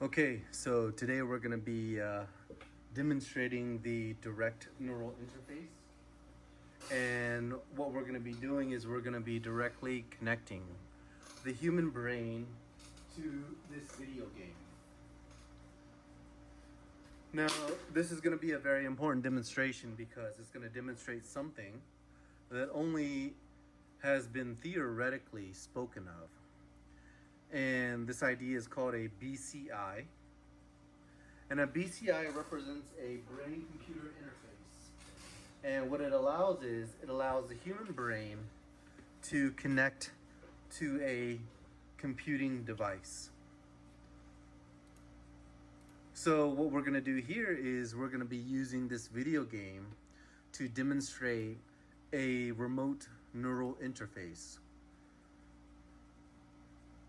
Okay, so today we're going to be demonstrating the direct neural interface. And what we're going to be doing is we're going to be directly connecting the human brain to this video game. Now, this is going to be a very important demonstration because it's going to demonstrate something that only has been theoretically spoken of. And this idea is called a BCI. And a BCI represents a brain computer interface. And what it allows is it allows the human brain to connect to a computing device. So what we're going to do here is we're going to be using this video game to demonstrate a remote neural interface,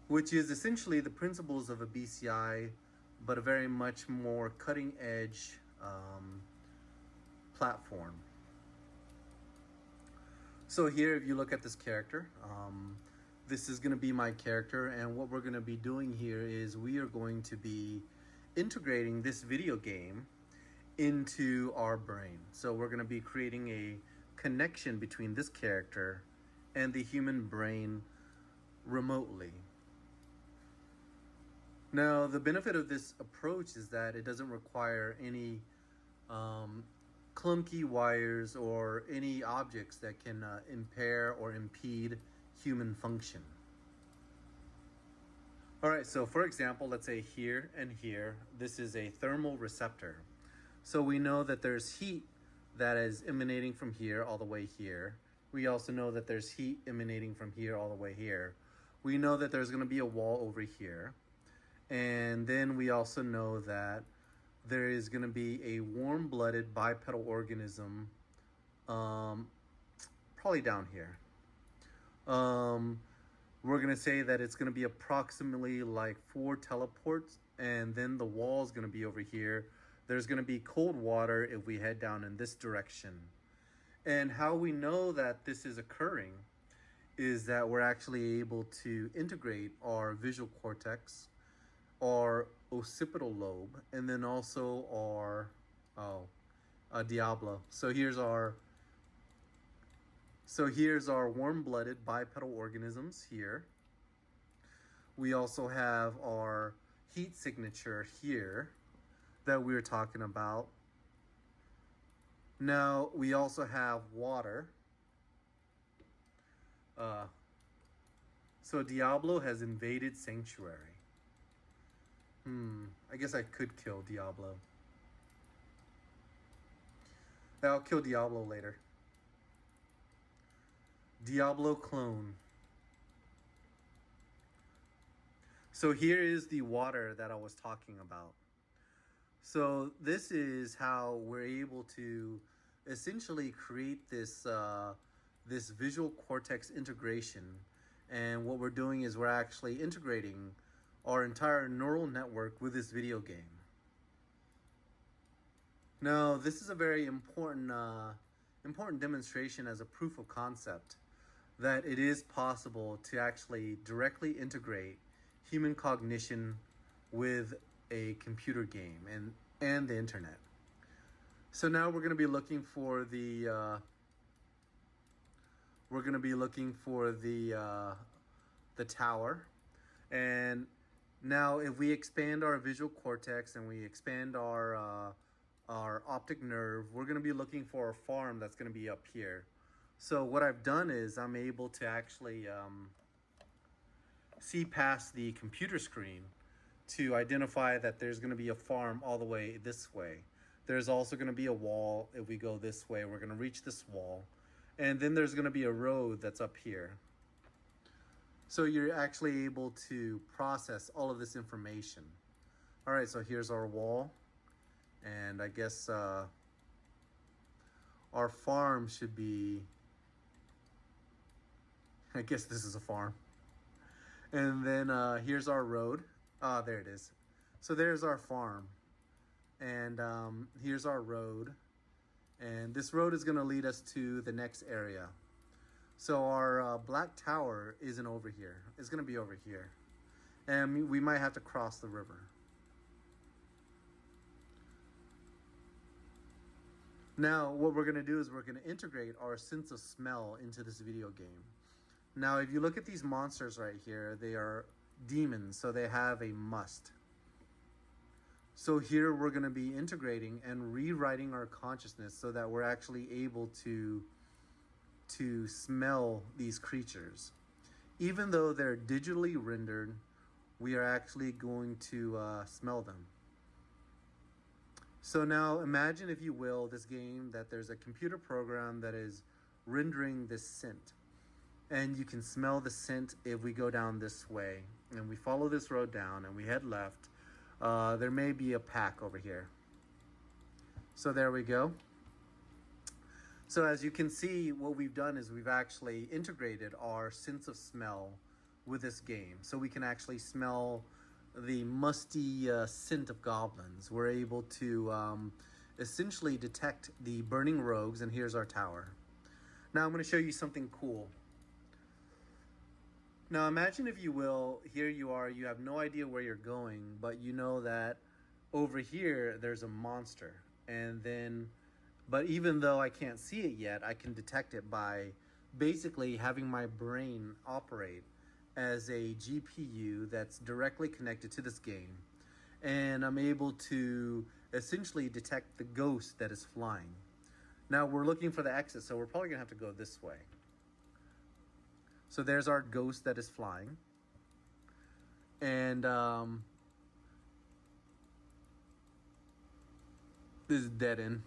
which is essentially the principles of a BCI, but a very much more cutting edge platform. So here, if you look at this character, this is going to be my character, and what we're going to be doing here is we are going to be integrating this video game into our brain. So we're going to be creating a connection between this character and the human brain remotely. Now, the benefit of this approach is that it doesn't require any clunky wires or any objects that can impair or impede human function. All right, so for example, let's say here and here, this is a thermal receptor. So we know that there's heat that is emanating from here all the way here. We also know that there's heat emanating from here all the way here. We know that there's going to be a wall over here. And then we also know that there is going to be a warm-blooded bipedal organism probably down here. We're going to say that it's going to be approximately like 4 teleports, and then the wall is going to be over here. There's going to be cold water if we head down in this direction. And how we know that this is occurring is that we're actually able to integrate our visual cortex, our occipital lobe, and then also our diablo. So here's our warm-blooded bipedal organisms here. We also have our heat signature here that we were talking about. Now we also have water. So Diablo has invaded sanctuary. I guess I could kill Diablo. I'll kill Diablo later. Diablo clone. So here is the water that I was talking about. So this is how we're able to essentially create this this visual cortex integration. And what we're doing is we're actually integrating our entire neural network with this video game. Now, this is a very important demonstration as a proof of concept that it is possible to actually directly integrate human cognition with a computer game and the internet. So now we're going to be looking for the the tower. And now if we expand our visual cortex and we expand our optic nerve, we're going to be looking for a farm that's going to be up here. So what I've done is I'm able to actually see past the computer screen to identify that there's going to be a farm all the way this way. There's also going to be a wall. If we go this way, we're going to reach this wall. And then there's going to be a road that's up here. So you're actually able to process all of this information. All right, so here's our wall. And I guess our farm should be... I guess this is a farm. And then here's our road. There it is. So there's our farm. And here's our road. And this road is going to lead us to the next area. So our black tower isn't over here. It's going to be over here. And we might have to cross the river. Now, what we're going to do is we're going to integrate our sense of smell into this video game. Now, if you look at these monsters right here, they are demons, so they have a must. So here we're going to be integrating and rewriting our consciousness so that we're actually able to smell these creatures. Even though they're digitally rendered, we are actually going to smell them. So now imagine, if you will, this game that there's a computer program that is rendering this scent. And you can smell the scent if we go down this way. And we follow this road down and we head left. There may be a pack over here. So there we go. So as you can see, what we've done is we've actually integrated our sense of smell with this game. So we can actually smell the musty scent of goblins. We're able to essentially detect the burning rogues, and here's our tower. Now I'm going to show you something cool. Now imagine, if you will, here you are, you have no idea where you're going, but you know that over here there's a monster. But even though I can't see it yet, I can detect it by basically having my brain operate as a GPU that's directly connected to this game. And I'm able to essentially detect the ghost that is flying. Now we're looking for the exit, so we're probably gonna have to go this way. So there's our ghost that is flying. And this is dead end.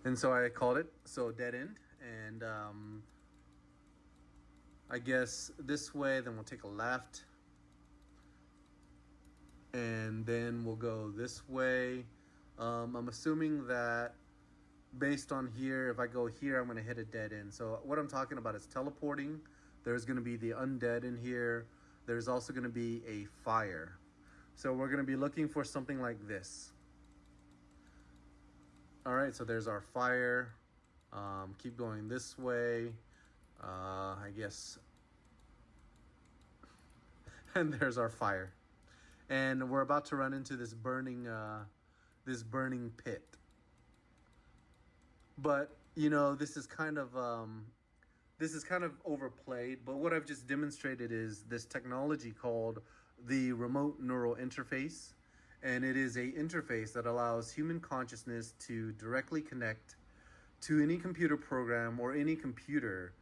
And so I called it, so dead end. And I guess this way, then we'll take a left. And then we'll go this way. I'm assuming that based on here, if I go here, I'm going to hit a dead end. So what I'm talking about is teleporting. There's going to be the undead in here. There's also going to be a fire. So we're going to be looking for something like this. All right, so there's our fire. Keep going this way. I guess. And there's our fire. And we're about to run into this burning pit. But you know, this is kind of overplayed. But what I've just demonstrated is this technology called the remote neural interface. And it is a interface that allows human consciousness to directly connect to any computer program or any computer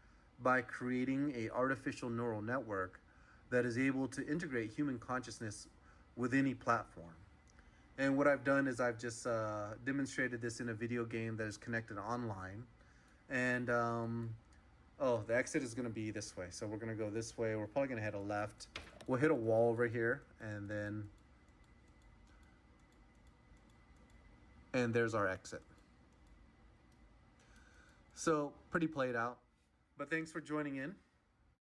by creating a artificial neural network that is able to integrate human consciousness with any platform. And what I've done is I've just demonstrated this in a video game that is connected online. And oh, the exit is going to be this way. So we're going to go this way. We're probably going to head a left. We'll hit a wall over here, and there's our exit. So pretty played out. But thanks for joining in.